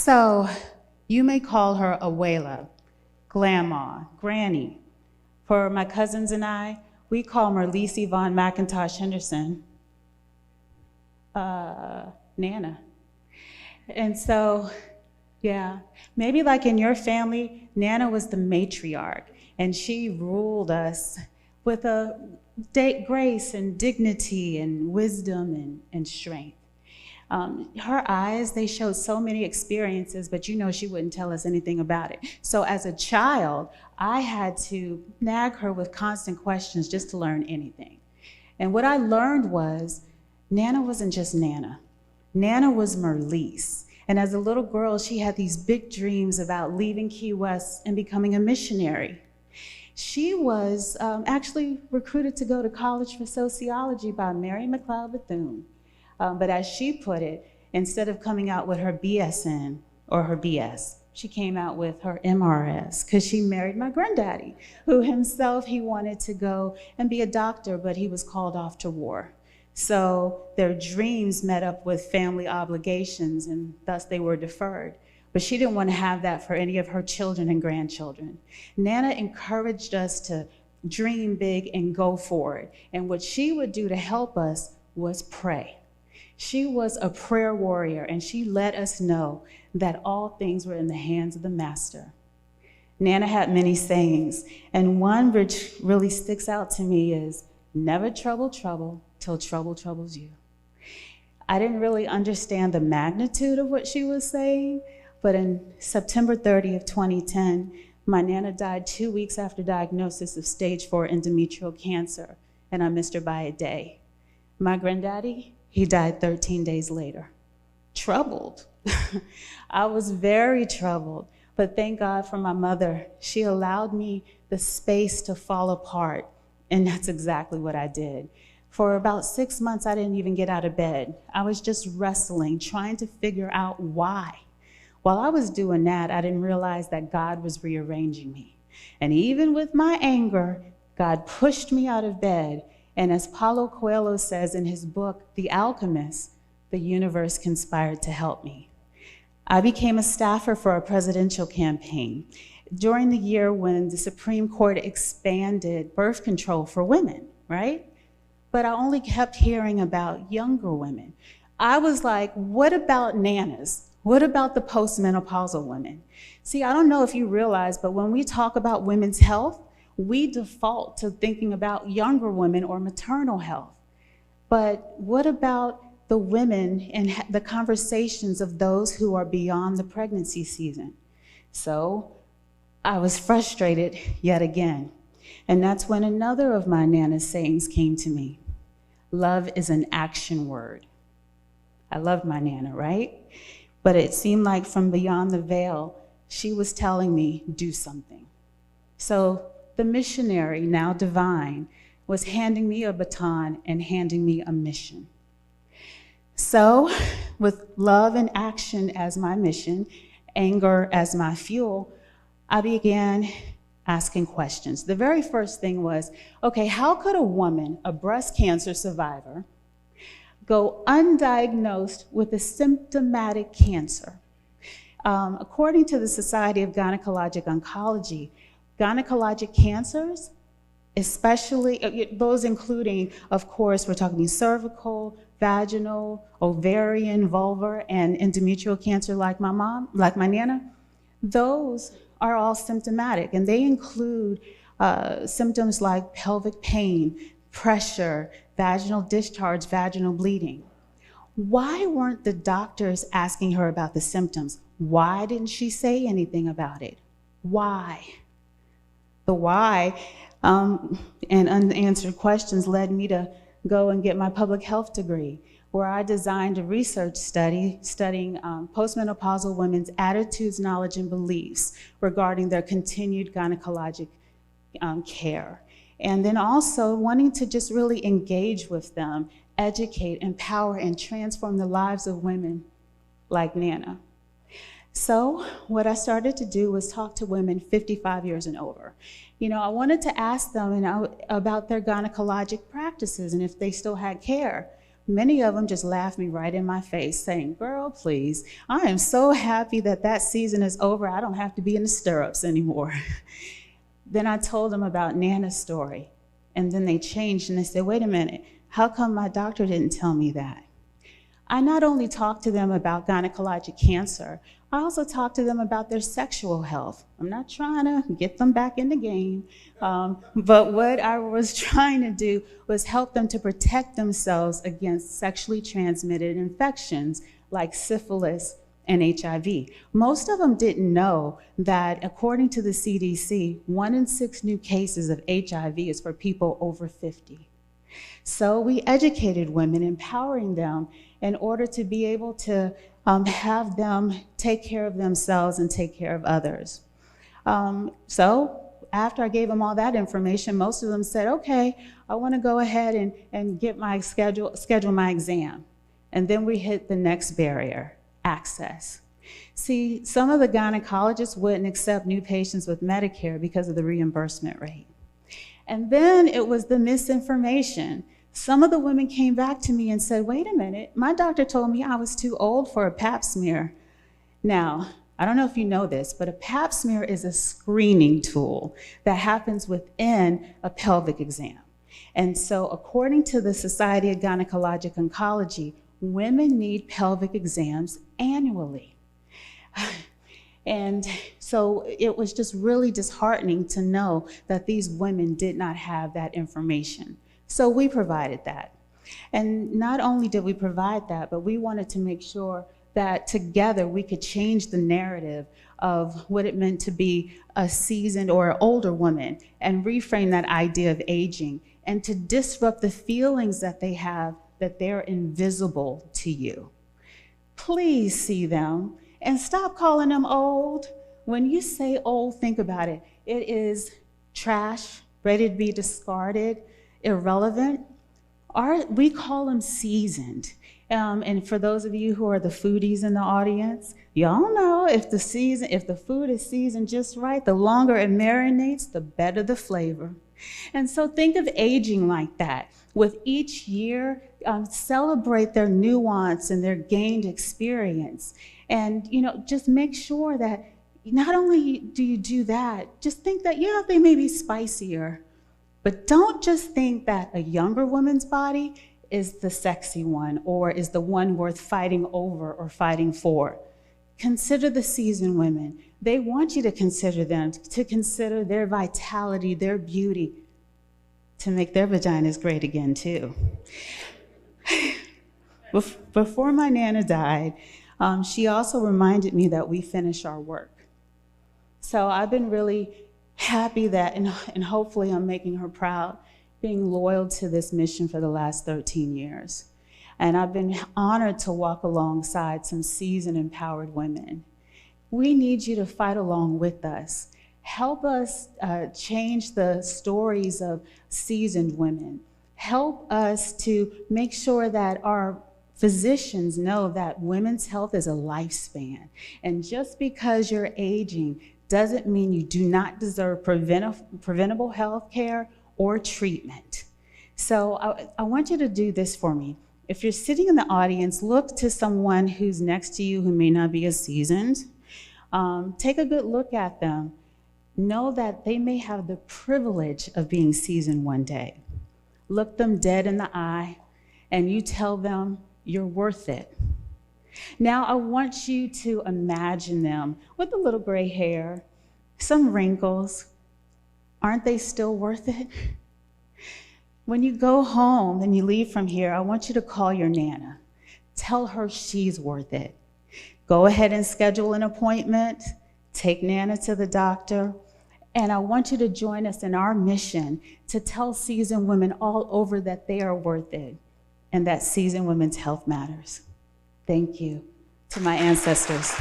So you may call her abuela, grandma, granny. For my cousins and I, we call Merlise Von McIntosh Henderson Nana. And so, yeah, maybe like in your family, Nana was the matriarch, and she ruled us with a grace and dignity and wisdom and strength. Her eyes, they showed so many experiences, but you know she wouldn't tell us anything about it. So as a child, I had to nag her with constant questions just to learn anything. And what I learned was, Nana wasn't just Nana. Nana was Merlise. And as a little girl, she had these big dreams about leaving Key West and becoming a missionary. She was actually recruited to go to college for sociology by Mary McLeod Bethune. But as she put it, instead of coming out with her BSN or her BS, she came out with her MRS because she married my granddaddy, who himself, he wanted to go and be a doctor, but he was called off to war. So their dreams met up with family obligations, and thus they were deferred. But she didn't want to have that for any of her children and grandchildren. Nana encouraged us to dream big and go for it. And what she would do to help us was pray. She was a prayer warrior, and she let us know that all things were in the hands of the Master. Nana had many sayings, and one which really sticks out to me is, never trouble trouble till trouble troubles you. I didn't really understand the magnitude of what she was saying, but in September 30th, 2010, my Nana died 2 weeks after diagnosis of stage 4 endometrial cancer, and I missed her by a day. My granddaddy, he died 13 days later. Troubled. I was very troubled, but thank God for my mother. She allowed me the space to fall apart, and that's exactly what I did. For about 6 months, I didn't even get out of bed. I was just wrestling, trying to figure out why. While I was doing that, I didn't realize that God was rearranging me. And even with my anger, God pushed me out of bed. And as Paulo Coelho says in his book, The Alchemist, the universe conspired to help me. I became a staffer for a presidential campaign during the year when the Supreme Court expanded birth control for women, right? But I only kept hearing about younger women. I was like, what about nanas? What about the postmenopausal women? See, I don't know if you realize, but when we talk about women's health, we default to thinking about younger women or maternal health. But what about the women and the conversations of those who are beyond the pregnancy season? So I was frustrated yet again. And that's when another of my Nana's sayings came to me. Love is an action word. I loved my Nana, right? But it seemed like from beyond the veil, she was telling me, do something. So the missionary, now divine, was handing me a baton and handing me a mission. So with love and action as my mission, anger as my fuel, I began asking questions. The very first thing was, okay, how could a woman, a breast cancer survivor, go undiagnosed with a symptomatic cancer? According to the Society of Gynecologic Oncology, gynecologic cancers, especially those including, of course, we're talking cervical, vaginal, ovarian, vulvar, and endometrial cancer like my mom, like my Nana, those are all symptomatic, and they include symptoms like pelvic pain, pressure, vaginal discharge, vaginal bleeding. Why weren't the doctors asking her about the symptoms? Why didn't she say anything about it? Why? The why and unanswered questions led me to go and get my public health degree, where I designed a research study studying postmenopausal women's attitudes, knowledge, and beliefs regarding their continued gynecologic care. And then also wanting to just really engage with them, educate, empower, and transform the lives of women like Nana. So what I started to do was talk to women 55 years and over. You know, I wanted to ask them about their gynecologic practices and if they still had care. Many of them just laughed me right in my face, saying, "Girl, please, I am so happy that that season is over. I don't have to be in the stirrups anymore." Then I told them about Nana's story, and then they changed and they said, "Wait a minute, how come my doctor didn't tell me that?" I not only talked to them about gynecologic cancer, I also talked to them about their sexual health. I'm not trying to get them back in the game, but what I was trying to do was help them to protect themselves against sexually transmitted infections like syphilis and HIV. Most of them didn't know that, according to the CDC, 1 in 6 new cases of HIV is for people over 50. So we educated women, empowering them in order to be able to have them take care of themselves and take care of others. So after I gave them all that information, most of them said, "Okay, I want to go ahead and get my schedule my exam." And then we hit the next barrier, access. See, some of the gynecologists wouldn't accept new patients with Medicare because of the reimbursement rate. And then it was the misinformation. Some of the women came back to me and said, "Wait a minute, my doctor told me I was too old for a pap smear." Now, I don't know if you know this, but a pap smear is a screening tool that happens within a pelvic exam. And so according to the Society of Gynecologic Oncology, women need pelvic exams annually. And so it was just really disheartening to know that these women did not have that information. So we provided that. And not only did we provide that, but we wanted to make sure that together we could change the narrative of what it meant to be a seasoned or older woman and reframe that idea of aging and to disrupt the feelings that they have that they're invisible to you. Please see them and stop calling them old. When you say old, think about it. It is trash, ready to be discarded, irrelevant. We call them seasoned. And for those of you who are the foodies in the audience, y'all know if the food is seasoned just right, the longer it marinates, the better the flavor. And so think of aging like that. With each year, celebrate their nuance and their gained experience. And just make sure that not only do you do that, just think that, yeah, they may be spicier, but don't just think that a younger woman's body is the sexy one or is the one worth fighting over or fighting for. Consider the seasoned women. They want you to consider them, to consider their vitality, their beauty, to make their vaginas great again too. Before my Nana died, she also reminded me that we finish our work. So I've been really happy that, and hopefully I'm making her proud, being loyal to this mission for the last 13 years. And I've been honored to walk alongside some seasoned, empowered women. We need you to fight along with us. Help us change the stories of seasoned women. Help us to make sure that our physicians know that women's health is a lifespan. And just because you're aging doesn't mean you do not deserve preventable health care or treatment. So I want you to do this for me. If you're sitting in the audience, look to someone who's next to you who may not be as seasoned. Take a good look at them. Know that they may have the privilege of being seasoned one day. Look them dead in the eye and you tell them you're worth it. Now I want you to imagine them with a little gray hair, some wrinkles. Aren't they still worth it? When you go home and you leave from here, I want you to call your Nana. Tell her she's worth it. Go ahead and schedule an appointment. Take Nana to the doctor. And I want you to join us in our mission to tell seasoned women all over that they are worth it and that seasoned women's health matters. Thank you to my ancestors.